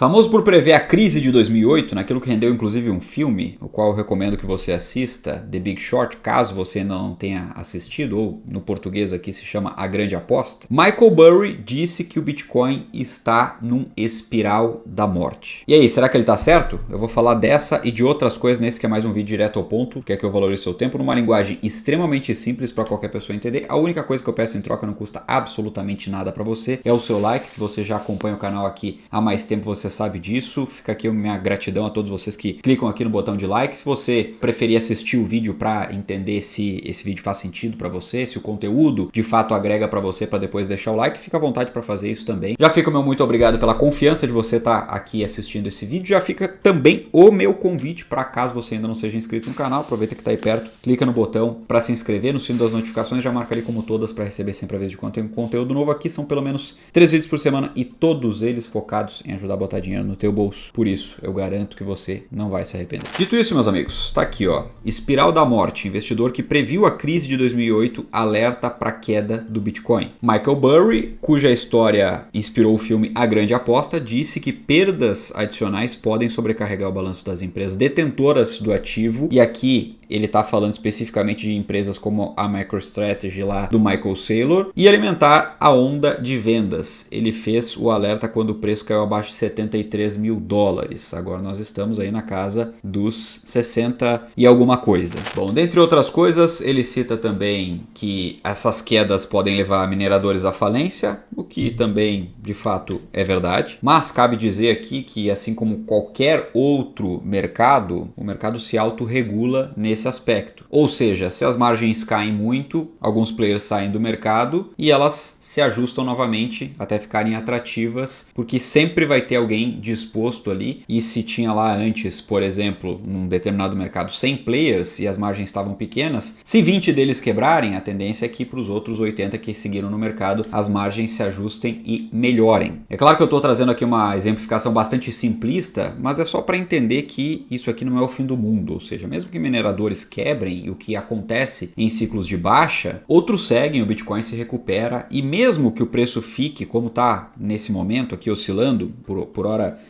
Famoso por prever a crise de 2008, naquilo que rendeu inclusive um filme, o qual eu recomendo que você assista, The Big Short, caso você não tenha assistido, ou no português aqui se chama A Grande Aposta, Michael Burry disse que o Bitcoin está num espiral da morte. E aí, será que ele está certo? Eu vou falar dessa e de outras coisas nesse que é mais um vídeo direto ao ponto, que é que eu valorizo seu tempo, numa linguagem extremamente simples para qualquer pessoa entender. A única coisa que eu peço em troca não custa absolutamente nada para você, é o seu like. Se você já acompanha o canal aqui há mais tempo, você sabe disso. Fica aqui a minha gratidão a todos vocês que clicam aqui no botão de like. Se você preferir assistir o vídeo para entender se esse vídeo faz sentido para você, se o conteúdo de fato agrega para você, para depois deixar o like, fica à vontade para fazer isso também. Já fica o meu muito obrigado pela confiança de você estar aqui assistindo esse vídeo. Já fica também o meu convite para caso você ainda não seja inscrito no canal, aproveita que está aí perto, clica no botão para se inscrever, no sino das notificações, já marca ali como todas para receber sempre a vez de quando tem conteúdo novo aqui. São pelo menos 3 vídeos por semana e todos eles focados em ajudar a botar dinheiro no teu bolso. Por isso, eu garanto que você não vai se arrepender. Dito isso, meus amigos, tá aqui, ó. Espiral da morte. Investidor que previu a crise de 2008 alerta para a queda do Bitcoin. Michael Burry, cuja história inspirou o filme A Grande Aposta, disse que perdas adicionais podem sobrecarregar o balanço das empresas detentoras do ativo. E aqui ele está falando especificamente de empresas como a MicroStrategy lá do Michael Saylor e alimentar a onda de vendas. Ele fez o alerta quando o preço caiu abaixo de 73 mil dólares. Agora nós estamos aí na casa dos 60 e alguma coisa. Bom, dentre outras coisas, ele cita também que essas quedas podem levar mineradores à falência, o que também de fato é verdade. Mas cabe dizer aqui que, assim como qualquer outro mercado, o mercado se autorregula nesse aspecto. Ou seja, se as margens caem muito, alguns players saem do mercado e elas se ajustam novamente até ficarem atrativas, porque sempre vai ter alguém disposto ali. E se tinha lá antes, por exemplo, num determinado mercado 100 players e as margens estavam pequenas, se 20 deles quebrarem, a tendência é que para os outros 80 que seguiram no mercado, as margens se ajustem e melhorem. É claro que eu estou trazendo aqui uma exemplificação bastante simplista, mas é só para entender que isso aqui não é o fim do mundo. Ou seja, mesmo que mineradores quebrem, e o que acontece em ciclos de baixa, outros seguem, o Bitcoin se recupera, e mesmo que o preço fique como está nesse momento aqui, oscilando por hora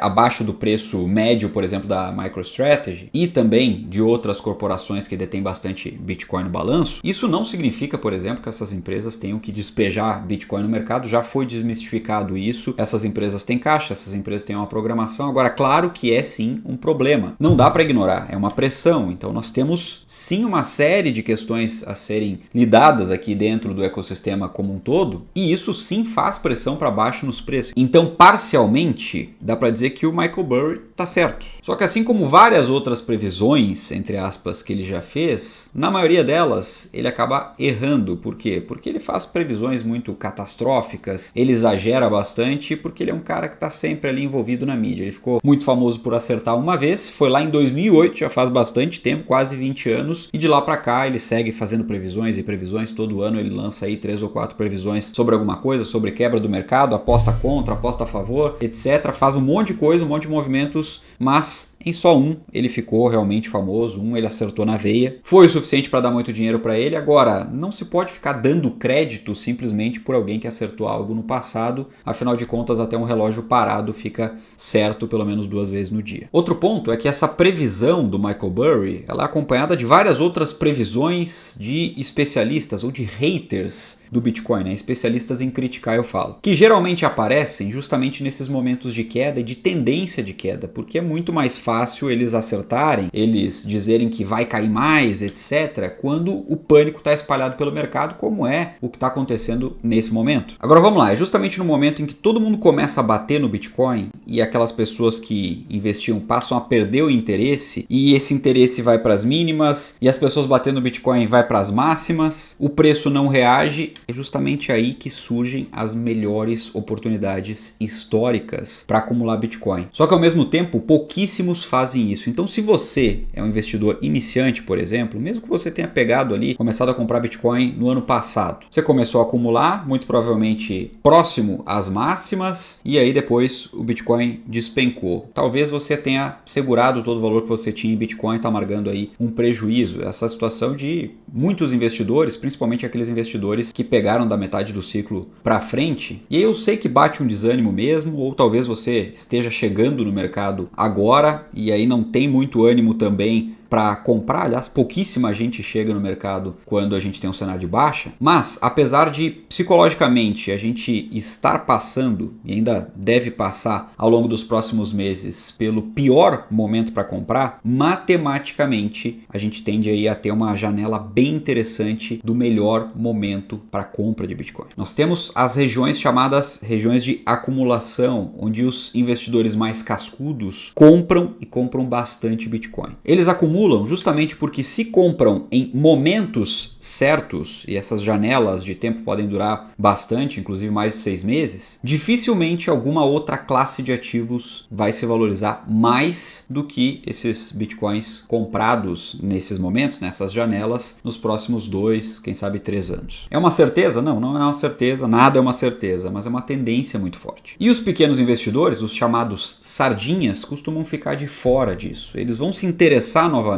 abaixo do preço médio, por exemplo, da MicroStrategy e também de outras corporações que detêm bastante Bitcoin no balanço, isso não significa, por exemplo, que essas empresas tenham que despejar Bitcoin no mercado. Já foi desmistificado isso. Essas empresas têm caixa, essas empresas têm uma programação. Agora, claro que é sim um problema. Não dá para ignorar, é uma pressão. Então nós temos sim uma série de questões a serem lidadas aqui dentro do ecossistema como um todo, e isso sim faz pressão para baixo nos preços. Então, parcialmente, dá para dizer que o Michael Burry está certo. Só que assim como várias outras previsões, entre aspas, que ele já fez, na maioria delas ele acaba errando. Por quê? Porque ele faz previsões muito catastróficas, ele exagera bastante, porque ele é um cara que está sempre ali envolvido na mídia. Ele ficou muito famoso por acertar uma vez, foi lá em 2008, já faz bastante tempo, quase 20 anos, e de lá para cá ele segue fazendo previsões e previsões. Todo ano ele lança aí 3 ou 4 previsões sobre alguma coisa, sobre quebra do mercado, aposta contra, aposta a favor, etc. Faz um monte de coisa, um monte de movimentos, mas em só um ele ficou realmente famoso, ele acertou na veia. Foi o suficiente para dar muito dinheiro para ele. Agora, não se pode ficar dando crédito simplesmente por alguém que acertou algo no passado. Afinal de contas, até um relógio parado fica certo pelo menos 2 vezes no dia. Outro ponto é que essa previsão do Michael Burry, ela é acompanhada de várias outras previsões de especialistas ou de haters do Bitcoin, né? Especialistas em criticar, eu falo, que geralmente aparecem justamente nesses momentos de queda e de tendência de queda, porque é muito mais fácil eles acertarem, eles dizerem que vai cair mais, etc., quando o pânico está espalhado pelo mercado, como é o que está acontecendo nesse momento. Agora vamos lá, é justamente no momento em que todo mundo começa a bater no Bitcoin e aquelas pessoas que investiam passam a perder o interesse, e esse interesse vai para as mínimas, e as pessoas batendo no Bitcoin vai para as máximas, o preço não reage. É justamente aí que surgem as melhores oportunidades históricas para acumular Bitcoin. Só que ao mesmo tempo, pouquíssimos fazem isso. Então, se você é um investidor iniciante, por exemplo, mesmo que você tenha pegado ali, começado a comprar Bitcoin no ano passado, você começou a acumular, muito provavelmente próximo às máximas, e aí depois o Bitcoin despencou. Talvez você tenha segurado todo o valor que você tinha em Bitcoin e está amargando aí um prejuízo. Essa situação de muitos investidores, principalmente aqueles investidores que pegaram da metade do ciclo para frente. E aí eu sei que bate um desânimo mesmo, ou talvez você esteja chegando no mercado agora e aí não tem muito ânimo também para comprar. Aliás, pouquíssima gente chega no mercado quando a gente tem um cenário de baixa, mas apesar de psicologicamente a gente estar passando, e ainda deve passar ao longo dos próximos meses, pelo pior momento para comprar, matematicamente a gente tende aí a ter uma janela bem interessante do melhor momento para compra de Bitcoin. Nós temos as regiões chamadas regiões de acumulação, onde os investidores mais cascudos compram e compram bastante Bitcoin. Eles acumulam justamente porque se compram em momentos certos, e essas janelas de tempo podem durar bastante, inclusive mais de 6 meses, dificilmente alguma outra classe de ativos vai se valorizar mais do que esses bitcoins comprados nesses momentos, nessas janelas, nos próximos 2, quem sabe 3 anos. É uma certeza? Não, não é uma certeza, nada é uma certeza, mas é uma tendência muito forte. E os pequenos investidores, os chamados sardinhas, costumam ficar de fora disso. Eles vão se interessar novamente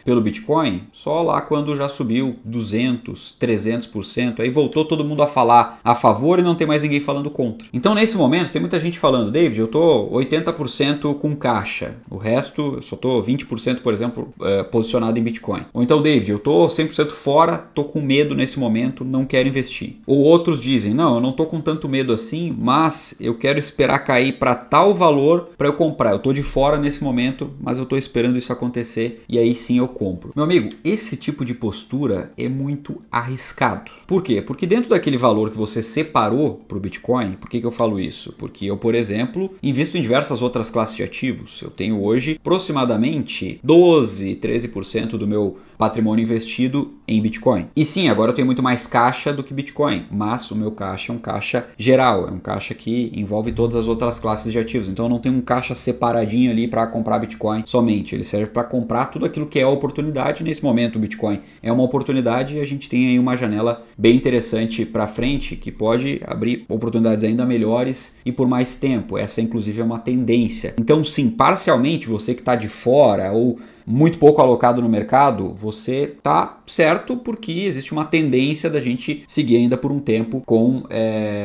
pelo Bitcoin só lá quando já subiu 200, 300%, aí voltou todo mundo a falar a favor e não tem mais ninguém falando contra. Então nesse momento tem muita gente falando: David, eu tô 80% com caixa, o resto eu só tô 20%, por exemplo, posicionado em Bitcoin. Ou então, David, eu tô 100% fora, tô com medo nesse momento, não quero investir. Ou outros dizem: não, eu não tô com tanto medo assim, mas eu quero esperar cair para tal valor para eu comprar. Eu tô de fora nesse momento, mas eu tô esperando isso acontecer e aí sim eu compro. Meu amigo, esse tipo de postura é muito arriscado. Por quê? Porque dentro daquele valor que você separou para o Bitcoin, por que eu falo isso? Porque eu, por exemplo, invisto em diversas outras classes de ativos. Eu tenho hoje aproximadamente 12, 13% do meu patrimônio investido em Bitcoin. E sim, agora eu tenho muito mais caixa do que Bitcoin, mas o meu caixa é um caixa geral, é um caixa que envolve todas as outras classes de ativos. Então eu não tenho um caixa separadinho ali para comprar Bitcoin somente, ele serve para comprar tudo aquilo que é oportunidade. Nesse momento o Bitcoin é uma oportunidade e a gente tem aí uma janela bem interessante para frente que pode abrir oportunidades ainda melhores e por mais tempo. Essa inclusive é uma tendência. Então sim, parcialmente você que está de fora ou muito pouco alocado no mercado, você tá certo, porque existe uma tendência da gente seguir ainda por um tempo com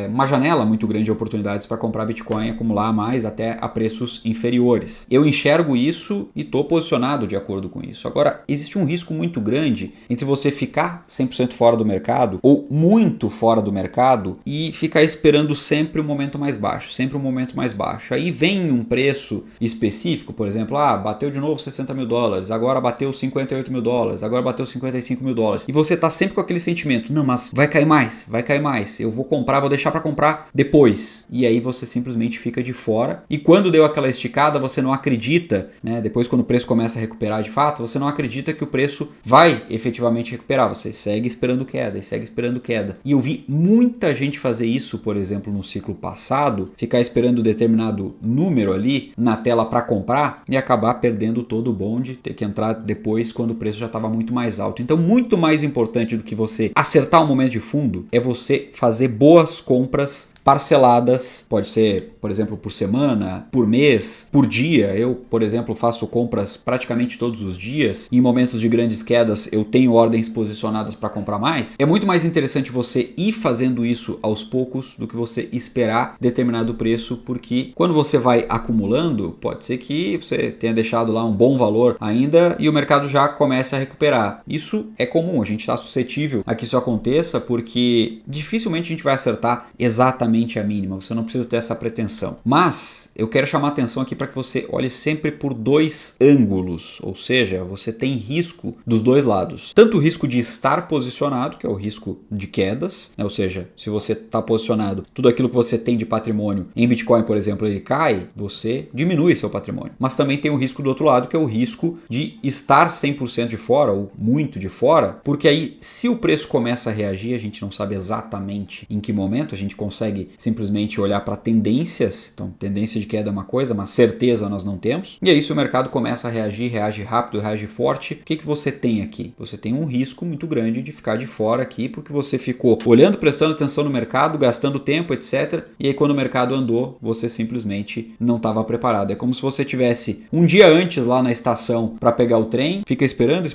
uma janela muito grande de oportunidades para comprar Bitcoin e acumular mais até a preços inferiores. Eu enxergo isso e estou posicionado de acordo com isso. Agora, existe um risco muito grande entre você ficar 100% fora do mercado ou muito fora do mercado e ficar esperando sempre um momento mais baixo, sempre um momento mais baixo. Aí vem um preço específico, por exemplo, bateu de novo $60 mil, agora bateu $58 mil, agora bateu $55 mil. E você tá sempre com aquele sentimento: não, mas vai cair mais, eu vou comprar, vou deixar para comprar depois. E aí você simplesmente fica de fora. E quando deu aquela esticada, você não acredita, né? Depois, quando o preço começa a recuperar de fato, você não acredita que o preço vai efetivamente recuperar. Você segue esperando queda e segue esperando queda. E eu vi muita gente fazer isso, por exemplo, no ciclo passado, ficar esperando determinado número ali na tela para comprar e acabar perdendo todo o bonde, ter que entrar depois quando o preço já estava muito mais alto. Então, muito mais importante do que você acertar o momento de fundo é você fazer boas compras parceladas. Pode ser, por exemplo, por semana, por mês, por dia. Eu, por exemplo, faço compras praticamente todos os dias. Em momentos de grandes quedas, eu tenho ordens posicionadas para comprar mais. É muito mais interessante você ir fazendo isso aos poucos do que você esperar determinado preço, porque quando você vai acumulando, pode ser que você tenha deixado lá um bom valor ainda e o mercado já começa a recuperar. Isso é comum, a gente está suscetível a que isso aconteça, porque dificilmente a gente vai acertar exatamente a mínima, você não precisa ter essa pretensão. Mas eu quero chamar a atenção aqui para que você olhe sempre por dois ângulos, ou seja, você tem risco dos dois lados. Tanto o risco de estar posicionado, que é o risco de quedas, né? Ou seja, se você está posicionado, tudo aquilo que você tem de patrimônio em Bitcoin, por exemplo, ele cai, você diminui seu patrimônio. Mas também tem o risco do outro lado, que é o risco de estar 100% de fora ou muito de fora, porque aí se o preço começa a reagir, a gente não sabe exatamente em que momento, a gente consegue simplesmente olhar para tendências, então tendência de queda é uma coisa, mas certeza nós não temos. E aí se o mercado começa a reagir, reage rápido, reage forte, o que você tem aqui? Você tem um risco muito grande de ficar de fora aqui, porque você ficou olhando, prestando atenção no mercado, gastando tempo, etc. E aí quando o mercado andou, você simplesmente não estava preparado. É como se você tivesse um dia antes lá na estação para pegar o trem, fica esperando.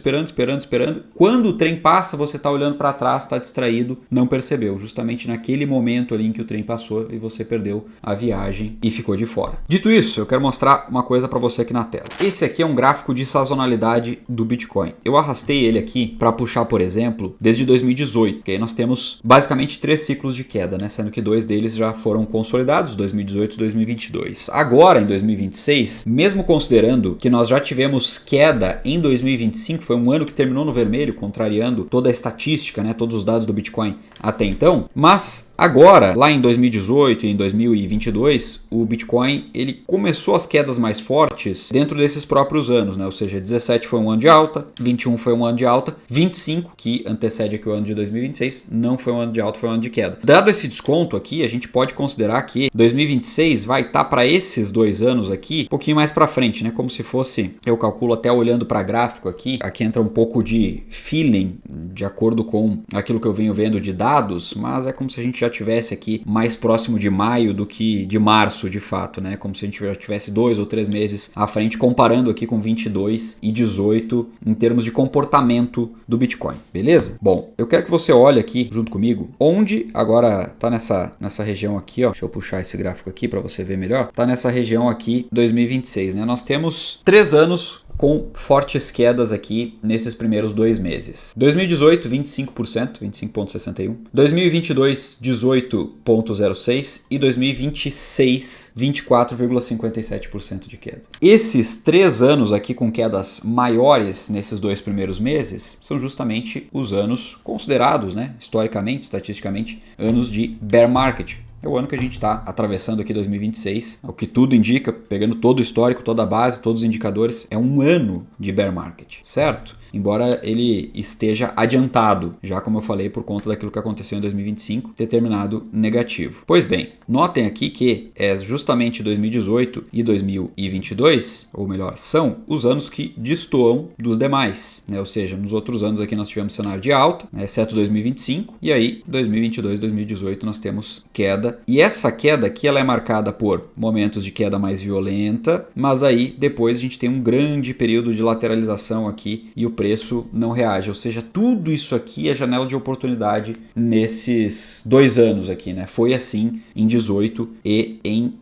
Quando o trem passa, você está olhando para trás, está distraído, não percebeu. Justamente naquele momento ali em que o trem passou e você perdeu a viagem e ficou de fora. Dito isso, eu quero mostrar uma coisa para você aqui na tela. Esse aqui é um gráfico de sazonalidade do Bitcoin. Eu arrastei ele aqui para puxar, por exemplo, desde 2018, que aí nós temos basicamente 3 ciclos de queda, né? Sendo que 2 deles já foram consolidados, 2018 e 2022. Agora, em 2026, mesmo considerando que nós já tivemos queda em 2025, foi um ano que terminou no vermelho, contrariando toda a estatística, né? Todos os dados do Bitcoin até então, mas agora, lá em 2018 e em 2022, o Bitcoin ele começou as quedas mais fortes dentro desses próprios anos, né? Ou seja, 17 foi um ano de alta, 21 foi um ano de alta, 25, que antecede aqui o ano de 2026, não foi um ano de alta, foi um ano de queda. Dado esse desconto aqui, a gente pode considerar que 2026 vai estar para esses 2 anos aqui um pouquinho mais para frente, né? Como se fosse, eu calculo até olhando para gráfico aqui entra um pouco de feeling, de acordo com aquilo que eu venho vendo de dados, mas é como se a gente já tivesse aqui mais próximo de maio do que de março, de fato, né? Como se a gente já tivesse 2 ou 3 meses à frente, comparando aqui com 22 e 18 em termos de comportamento do Bitcoin, beleza? Bom, eu quero que você olhe aqui junto comigo, onde agora tá nessa região aqui, ó. Deixa eu puxar esse gráfico aqui para você ver melhor. Tá nessa região aqui 2026, né? Nós temos 3 anos com fortes quedas aqui nesses primeiros 2 meses. 2018, 25%, 25,61%. 2022, 18,06%. E 2026, 24,57% de queda. Esses 3 anos aqui com quedas maiores nesses 2 primeiros meses são justamente os anos considerados, né, historicamente, estatisticamente, anos de bear market. É o ano que a gente está atravessando aqui, 2026. O que tudo indica, pegando todo o histórico, toda a base, todos os indicadores, é um ano de bear market, certo? Embora ele esteja adiantado, já como eu falei, por conta daquilo que aconteceu em 2025, ter terminado negativo. Pois bem, notem aqui que é justamente 2018 e 2022, ou melhor, são os anos que destoam dos demais, né? Ou seja, nos outros anos aqui nós tivemos cenário de alta, né? Exceto 2025, e aí 2022 e 2018 nós temos queda. E essa queda aqui ela é marcada por momentos de queda mais violenta, mas aí depois a gente tem um grande período de lateralização aqui e o preço não reage, ou seja, tudo isso aqui é janela de oportunidade nesses 2 anos aqui, né? Foi assim em 18 e em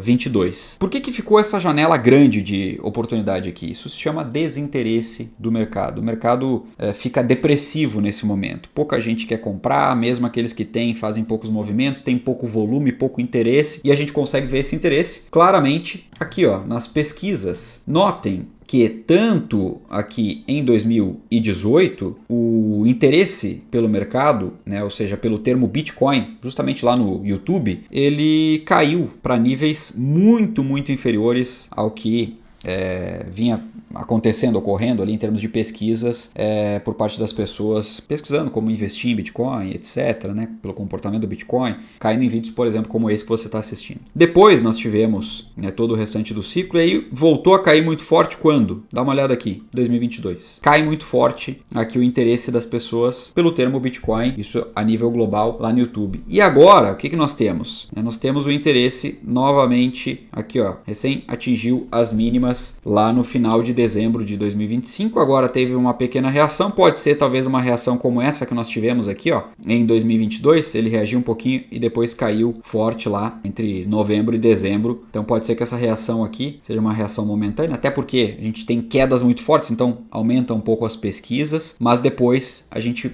22. Por que ficou essa janela grande de oportunidade aqui? Isso se chama desinteresse do mercado. O mercado fica depressivo nesse momento. Pouca gente quer comprar, mesmo aqueles que têm fazem poucos movimentos, tem pouco volume, pouco interesse, e a gente consegue ver esse interesse claramente aqui, ó, nas pesquisas. Notem que tanto aqui em 2018 o interesse pelo mercado, né, ou seja, pelo termo Bitcoin, justamente lá no YouTube, ele caiu para níveis muito inferiores ao que vinha ocorrendo ali em termos de pesquisas por parte das pessoas pesquisando como investir em Bitcoin, etc, né, pelo comportamento do Bitcoin, caindo em vídeos, por exemplo, como esse que você está assistindo. Depois nós tivemos, né, todo o restante do ciclo, e aí voltou a cair muito forte quando? Dá uma olhada aqui, 2022. Cai muito forte aqui o interesse das pessoas pelo termo Bitcoin, isso a nível global lá no YouTube. E agora, o que nós temos? Nós temos o interesse novamente aqui, ó, recém atingiu as mínimas lá no final de dezembro de 2025, agora teve uma pequena reação, pode ser talvez uma reação como essa que nós tivemos aqui, ó, em 2022, ele reagiu um pouquinho e depois caiu forte lá entre novembro e dezembro, então pode ser que essa reação aqui seja uma reação momentânea, até porque a gente tem quedas muito fortes, então aumenta um pouco as pesquisas, mas depois a gente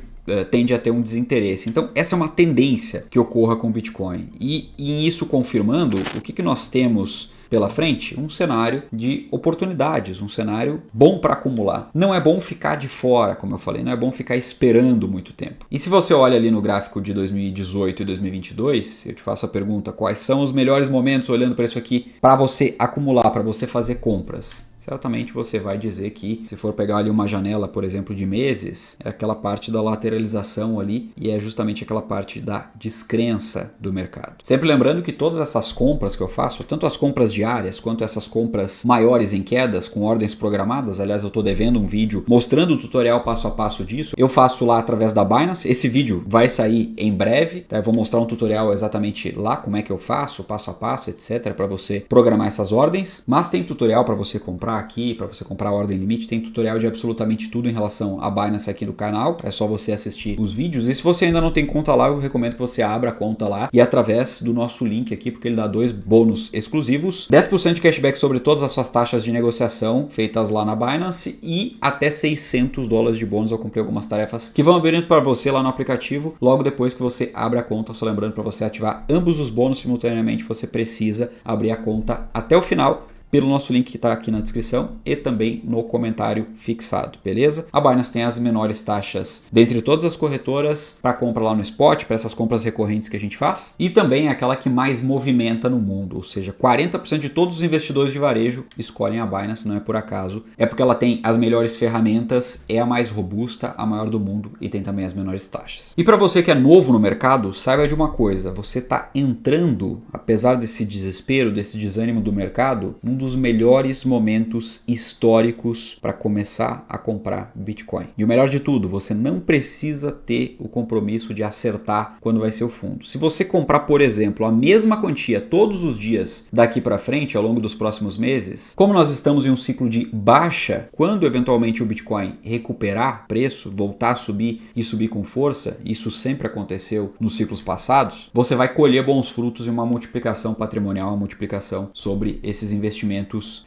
tende a ter um desinteresse. Então essa é uma tendência que ocorra com o Bitcoin, e isso confirmando, o que nós temos pela frente? Um cenário de oportunidades, um cenário bom para acumular. Não é bom ficar de fora, como eu falei, não é bom ficar esperando muito tempo. E se você olha ali no gráfico de 2018 e 2022, eu te faço a pergunta, quais são os melhores momentos olhando para isso aqui para você acumular, para você fazer compras? certamente você vai dizer que, se for pegar ali uma janela, por exemplo, de meses, é aquela parte da lateralização ali e é justamente aquela parte da descrença do mercado. Sempre lembrando que todas essas compras que eu faço, tanto as compras diárias quanto essas compras maiores em quedas, com ordens programadas, aliás, eu estou devendo um vídeo mostrando o tutorial passo a passo disso, eu faço lá através da Binance. Esse vídeo vai sair em breve, tá? Eu vou mostrar um tutorial exatamente lá, como é que eu faço, passo a passo, etc, para você programar essas ordens, mas tem tutorial para você comprar aqui, para você comprar a ordem limite, tem tutorial de absolutamente tudo em relação à Binance aqui do canal, é só você assistir os vídeos. E se você ainda não tem conta lá, eu recomendo que você abra a conta lá e através do nosso link aqui, porque ele dá 2 bônus exclusivos, 10% de cashback sobre todas as suas taxas de negociação feitas lá na Binance e até $600 de bônus. Eu cumpri algumas tarefas que vão abrir para você lá no aplicativo logo depois que você abre a conta. Só lembrando, para você ativar ambos os bônus simultaneamente, você precisa abrir a conta até o final pelo nosso link que está aqui na descrição e também no comentário fixado, beleza? A Binance tem as menores taxas dentre todas as corretoras para compra lá no spot, para essas compras recorrentes que a gente faz, e também é aquela que mais movimenta no mundo, ou seja, 40% de todos os investidores de varejo escolhem a Binance, não é por acaso, é porque ela tem as melhores ferramentas, é a mais robusta, a maior do mundo e tem também as menores taxas. E para você que é novo no mercado, saiba de uma coisa, você está entrando, apesar desse desespero, desse desânimo do mercado, um dos melhores momentos históricos para começar a comprar Bitcoin. E o melhor de tudo, você não precisa ter o compromisso de acertar quando vai ser o fundo. Se você comprar, por exemplo, a mesma quantia todos os dias daqui para frente, ao longo dos próximos meses, como nós estamos em um ciclo de baixa, quando eventualmente o Bitcoin recuperar preço, voltar a subir e subir com força, isso sempre aconteceu nos ciclos passados, você vai colher bons frutos e uma multiplicação patrimonial, uma multiplicação sobre esses investimentos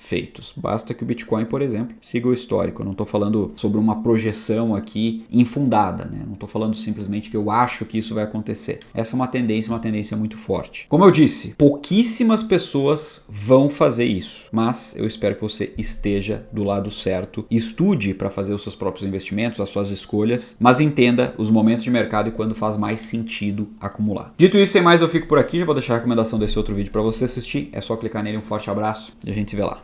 feitos. Basta que o Bitcoin, por exemplo, siga o histórico. Eu não estou falando sobre uma projeção aqui infundada, né? Não estou falando simplesmente que eu acho que isso vai acontecer. Essa é uma tendência muito forte. Como eu disse, pouquíssimas pessoas vão fazer isso, mas eu espero que você esteja do lado certo. Estude para fazer os seus próprios investimentos, as suas escolhas, mas entenda os momentos de mercado e quando faz mais sentido acumular. Dito isso, sem mais, eu fico por aqui. Já vou deixar a recomendação desse outro vídeo para você assistir. É só clicar nele. Um forte abraço e a gente se vê lá.